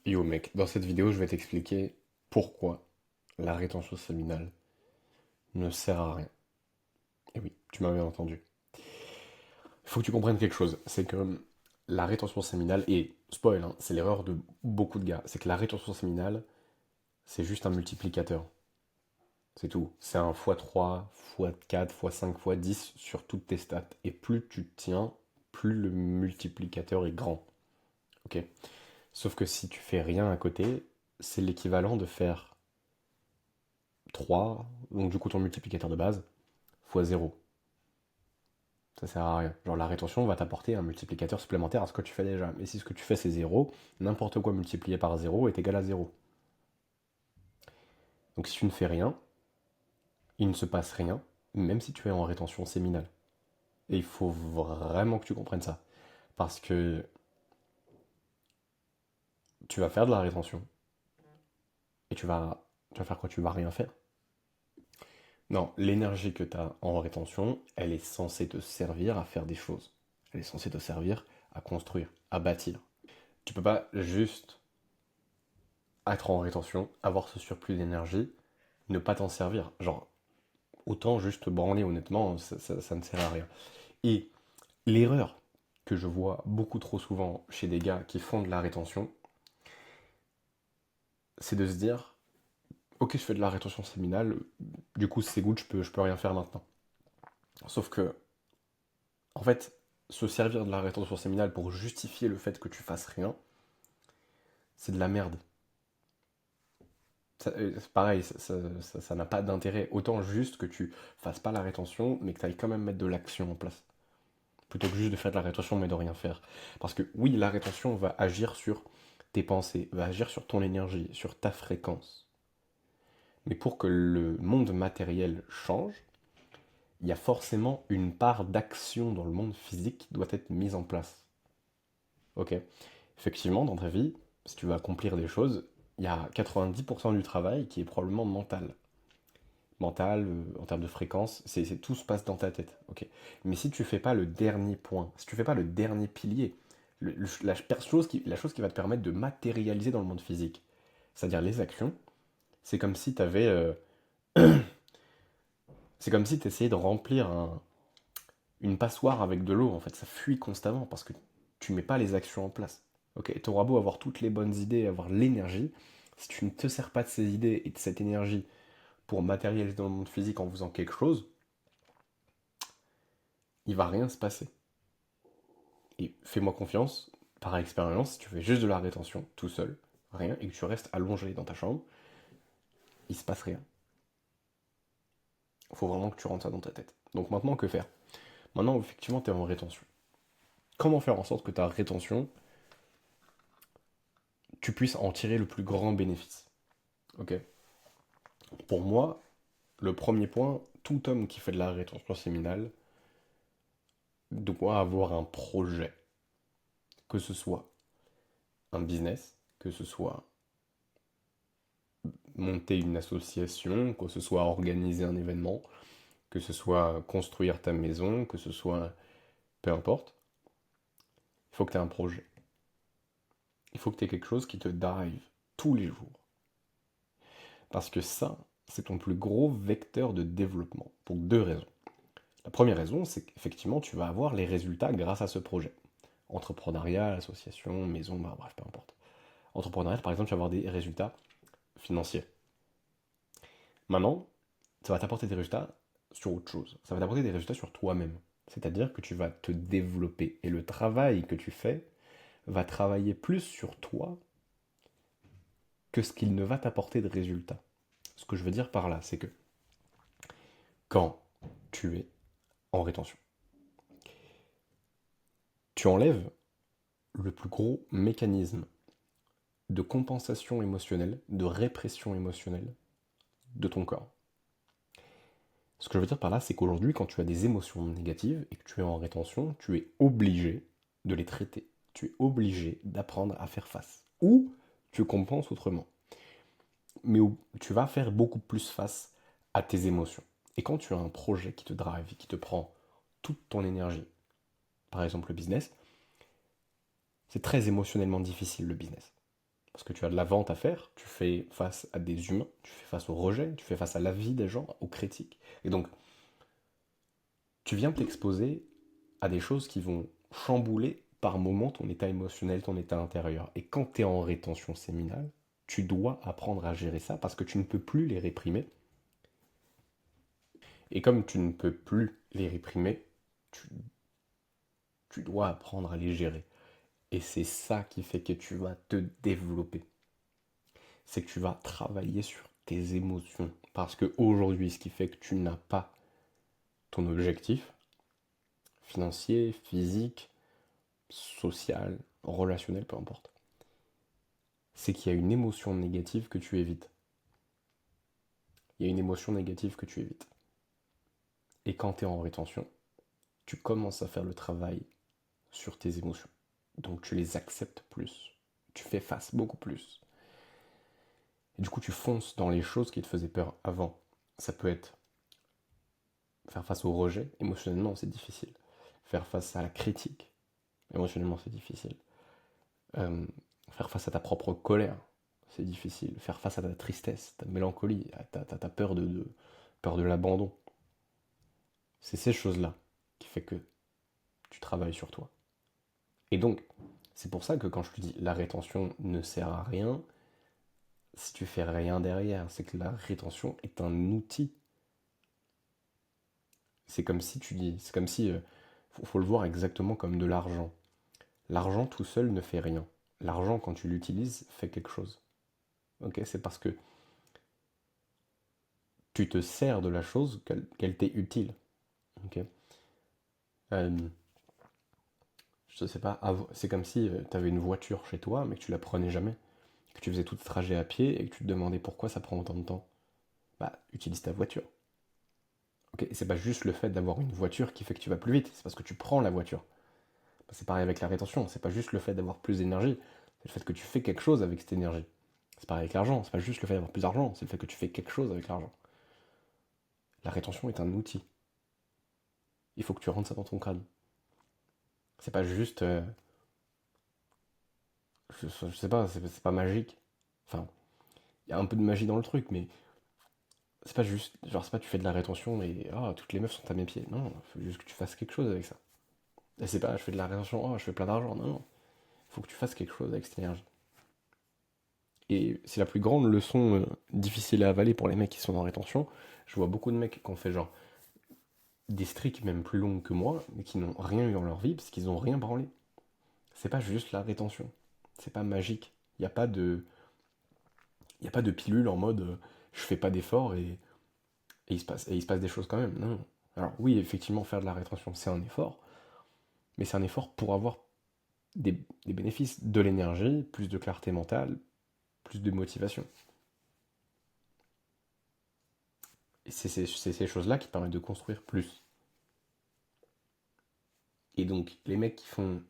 Yo mec, dans cette vidéo, je vais t'expliquer pourquoi la rétention séminale ne sert à rien. Et oui, tu m'as bien entendu. Il faut que tu comprennes quelque chose, c'est que la rétention séminale, et spoil, hein, c'est l'erreur de beaucoup de gars, c'est que la rétention séminale, c'est juste un multiplicateur. C'est tout. C'est un x3, x4, x5, x10 sur toutes tes stats. Et plus tu tiens, plus le multiplicateur est grand. Ok? Sauf que si tu fais rien à côté, c'est l'équivalent de faire 3, donc du coup ton multiplicateur de base, fois 0. Ça sert à rien. Genre la rétention va t'apporter un multiplicateur supplémentaire à ce que tu fais déjà. Mais si ce que tu fais c'est 0, n'importe quoi multiplié par 0 est égal à 0. Donc si tu ne fais rien, il ne se passe rien, même si tu es en rétention séminale. Et il faut vraiment que tu comprennes ça. Parce que tu vas faire de la rétention. Et tu vas faire quoi? Tu vas rien faire. Non, l'énergie que tu as en rétention, elle est censée te servir à faire des choses. Elle est censée te servir à construire, à bâtir. Tu peux pas juste être en rétention, avoir ce surplus d'énergie, ne pas t'en servir. Genre, autant juste branler honnêtement, ça ne sert à rien. Et l'erreur que je vois beaucoup trop souvent chez des gars qui font de la rétention, c'est de se dire, ok, je fais de la rétention séminale, du coup c'est good, je peux rien faire maintenant. Sauf que, en fait, se servir de la rétention séminale pour justifier le fait que tu fasses rien, c'est de la merde. C'est pareil, ça n'a pas d'intérêt. Autant juste que tu fasses pas la rétention, mais que tu ailles quand même mettre de l'action en place. Plutôt que juste de faire de la rétention, mais de rien faire. Parce que oui, la rétention va agir sur tes pensées, va agir sur ton énergie, sur ta fréquence. Mais pour que le monde matériel change, il y a forcément une part d'action dans le monde physique qui doit être mise en place. Ok? Effectivement, dans ta vie, si tu veux accomplir des choses, il y a 90% du travail qui est probablement mental. Mental, en termes de fréquence, tout se passe dans ta tête. Ok. Mais si tu fais pas le dernier point, si tu fais pas le dernier pilier, la chose qui va te permettre de matérialiser dans le monde physique, c'est-à-dire les actions, c'est comme si tu avais, c'est comme si tu essayais de remplir une passoire avec de l'eau. En fait, ça fuit constamment parce que tu mets pas les actions en place. Ok, tu auras beau avoir toutes les bonnes idées, avoir l'énergie, si tu ne te sers pas de ces idées et de cette énergie pour matérialiser dans le monde physique en faisant quelque chose, il va rien se passer. Et fais-moi confiance, par expérience, si tu fais juste de la rétention, tout seul, rien, et que tu restes allongé dans ta chambre, il se passe rien. Il faut vraiment que tu rentres ça dans ta tête. Donc maintenant, que faire? Maintenant, effectivement, tu es en rétention. Comment faire en sorte que ta rétention, tu puisses en tirer le plus grand bénéfice? Ok. Pour moi, le premier point, tout homme qui fait de la rétention séminale doit avoir un projet. Que ce soit un business, que ce soit monter une association, que ce soit organiser un événement, que ce soit construire ta maison, que ce soit peu importe, il faut que tu aies un projet. Il faut que tu aies quelque chose qui te drive tous les jours. Parce que ça, c'est ton plus gros vecteur de développement, pour deux raisons. La première raison, c'est qu'effectivement, tu vas avoir les résultats grâce à ce projet. Entrepreneuriat, association, maison, bah, bref, peu importe. Entrepreneuriat, par exemple, tu vas avoir des résultats financiers. Maintenant, ça va t'apporter des résultats sur autre chose. Ça va t'apporter des résultats sur toi-même. C'est-à-dire que tu vas te développer. Et le travail que tu fais va travailler plus sur toi que ce qu'il ne va t'apporter de résultats. Ce que je veux dire par là, c'est que quand tu es en rétention, tu enlèves le plus gros mécanisme de compensation émotionnelle, de répression émotionnelle de ton corps. Ce que je veux dire par là, c'est qu'aujourd'hui, quand tu as des émotions négatives et que tu es en rétention, tu es obligé de les traiter. Tu es obligé d'apprendre à faire face. Ou tu compenses autrement. Mais où tu vas faire beaucoup plus face à tes émotions. Et quand tu as un projet qui te drive, qui te prend toute ton énergie, par exemple le business, c'est très émotionnellement difficile le business. parce que tu as de la vente à faire, tu fais face à des humains, tu fais face au rejet, tu fais face à l'avis des gens, aux critiques. Et donc, tu viens t'exposer à des choses qui vont chambouler par moment ton état émotionnel, ton état intérieur. Et quand tu es en rétention séminale, tu dois apprendre à gérer ça parce que tu ne peux plus les réprimer. Et comme tu ne peux plus les réprimer, tu, tu dois apprendre à les gérer. Et c'est ça qui fait que tu vas te développer. C'est que tu vas travailler sur tes émotions. Parce qu'aujourd'hui, ce qui fait que tu n'as pas ton objectif, financier, physique, social, relationnel, peu importe, c'est qu'il y a une émotion négative que tu évites. Il y a une émotion négative que tu évites. Et quand tu es en rétention, tu commences à faire le travail sur tes émotions. Donc tu les acceptes plus. Tu fais face beaucoup plus. Et du coup, tu fonces dans les choses qui te faisaient peur avant. Ça peut être faire face au rejet, émotionnellement, c'est difficile. Faire face à la critique, émotionnellement, c'est difficile. Euh, Faire face à ta propre colère, c'est difficile. Faire face à ta tristesse, ta mélancolie, à ta peur peur de l'abandon. C'est ces choses-là qui fait que tu travailles sur toi. Et donc, c'est pour ça que quand je te dis la rétention ne sert à rien, si tu fais rien derrière, c'est que la rétention est un outil. C'est comme si tu dis, c'est comme si, faut le voir exactement comme de l'argent. L'argent tout seul ne fait rien. L'argent, quand tu l'utilises, fait quelque chose. Ok, c'est parce que tu te sers de la chose qu'elle t'est utile. Ok. Euh, je sais pas, c'est comme si tu avais une voiture chez toi, mais que tu la prenais jamais. Que tu faisais tout ce trajet à pied et que tu te demandais pourquoi ça prend autant de temps. Bah, utilise ta voiture. Ok, c'est pas juste le fait d'avoir une voiture qui fait que tu vas plus vite, c'est parce que tu prends la voiture. Bah, c'est pareil avec la rétention, c'est pas juste le fait d'avoir plus d'énergie, c'est le fait que tu fais quelque chose avec cette énergie. C'est pareil avec l'argent, c'est pas juste le fait d'avoir plus d'argent, c'est le fait que tu fais quelque chose avec l'argent. La rétention est un outil. Il faut que tu rentres ça dans ton crâne. C'est pas juste. Je sais pas, c'est pas magique. Enfin, il y a un peu de magie dans le truc, mais c'est pas juste. Genre, c'est pas tu fais de la rétention et toutes les meufs sont à mes pieds. Non, il faut juste que tu fasses quelque chose avec ça. Et c'est pas je fais de la rétention, je fais plein d'argent. Non, non. Il faut que tu fasses quelque chose avec cette énergie. Et c'est la plus grande leçon difficile à avaler pour les mecs qui sont en rétention. Je vois beaucoup de mecs qui ont fait genre des streaks même plus longues que moi, mais qui n'ont rien eu dans leur vie parce qu'ils ont rien branlé. C'est pas juste la rétention. C'est pas magique. Il y a pas de pilule en mode je fais pas d'effort et il se passe des choses quand même. Non. Alors oui, effectivement, faire de la rétention, c'est un effort, mais c'est un effort pour avoir des bénéfices, de l'énergie, plus de clarté mentale, plus de motivation. Et c'est ces choses-là qui permettent de construire plus. Et donc, les mecs qui font,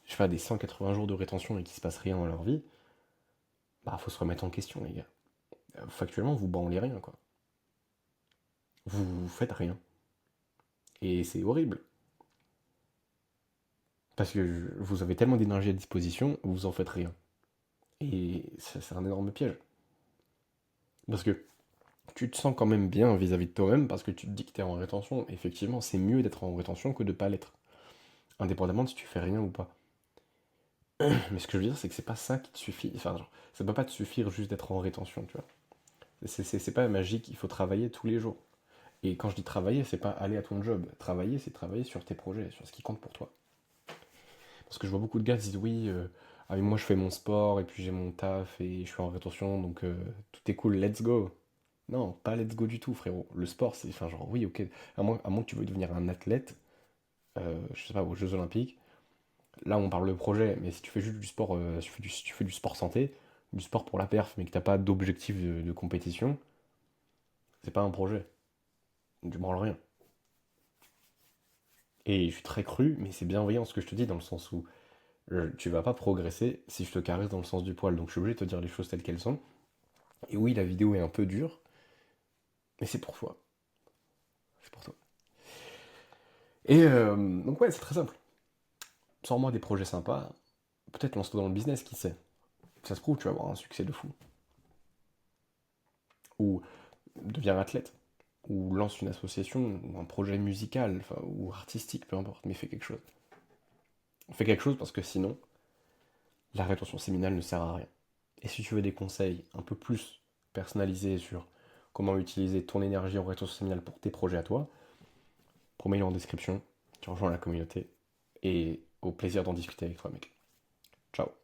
je sais pas, des 180 jours de rétention et qui se passe rien dans leur vie, bah faut se remettre en question, les gars. Factuellement, vous branlez rien, quoi. Vous faites rien. Et c'est horrible. Parce que vous avez tellement d'énergie à disposition, vous en faites rien. Et c'est un énorme piège. Parce que tu te sens quand même bien vis-à-vis de toi-même parce que tu te dis que tu es en rétention. Effectivement, c'est mieux d'être en rétention que de pas l'être. Indépendamment de si tu fais rien ou pas. Mais ce que je veux dire, c'est que c'est pas ça qui te suffit. Enfin, genre, ça peut pas te suffire juste d'être en rétention, tu vois. C'est pas magique, il faut travailler tous les jours. Et quand je dis travailler, c'est pas aller à ton job. Travailler, c'est travailler sur tes projets, sur ce qui compte pour toi. Parce que je vois beaucoup de gars qui disent oui, mais moi je fais mon sport et puis j'ai mon taf et je suis en rétention, donc tout est cool, let's go. Non, pas let's go du tout, frérot. Le sport, c'est. Enfin, genre, oui, ok. À moins que tu veuilles devenir un athlète, je sais pas, aux Jeux Olympiques, là on parle de projet, mais si tu fais juste du sport, si tu fais du sport santé, du sport pour la perf, mais que t'as pas d'objectif de compétition, c'est pas un projet. Tu branles rien. Et je suis très cru, mais c'est bienveillant ce que je te dis, dans le sens où tu vas pas progresser si je te caresse dans le sens du poil. Donc je suis obligé de te dire les choses telles qu'elles sont. Et oui, la vidéo est un peu dure, mais c'est pour toi. C'est pour toi. Et donc ouais, c'est très simple. Sors-moi des projets sympas. Peut-être lance-toi dans le business, qui sait. ça se prouve, tu vas avoir un succès de fou. Ou deviens athlète, ou lance une association, ou un projet musical, enfin, ou artistique, peu importe, mais fais quelque chose. Fais quelque chose parce que sinon, la rétention séminale ne sert à rien. Et si tu veux des conseils un peu plus personnalisés sur comment utiliser ton énergie en rétention séminale pour tes projets à toi, promets-le en description, tu rejoins la communauté, et au plaisir d'en discuter avec toi, mec. Ciao.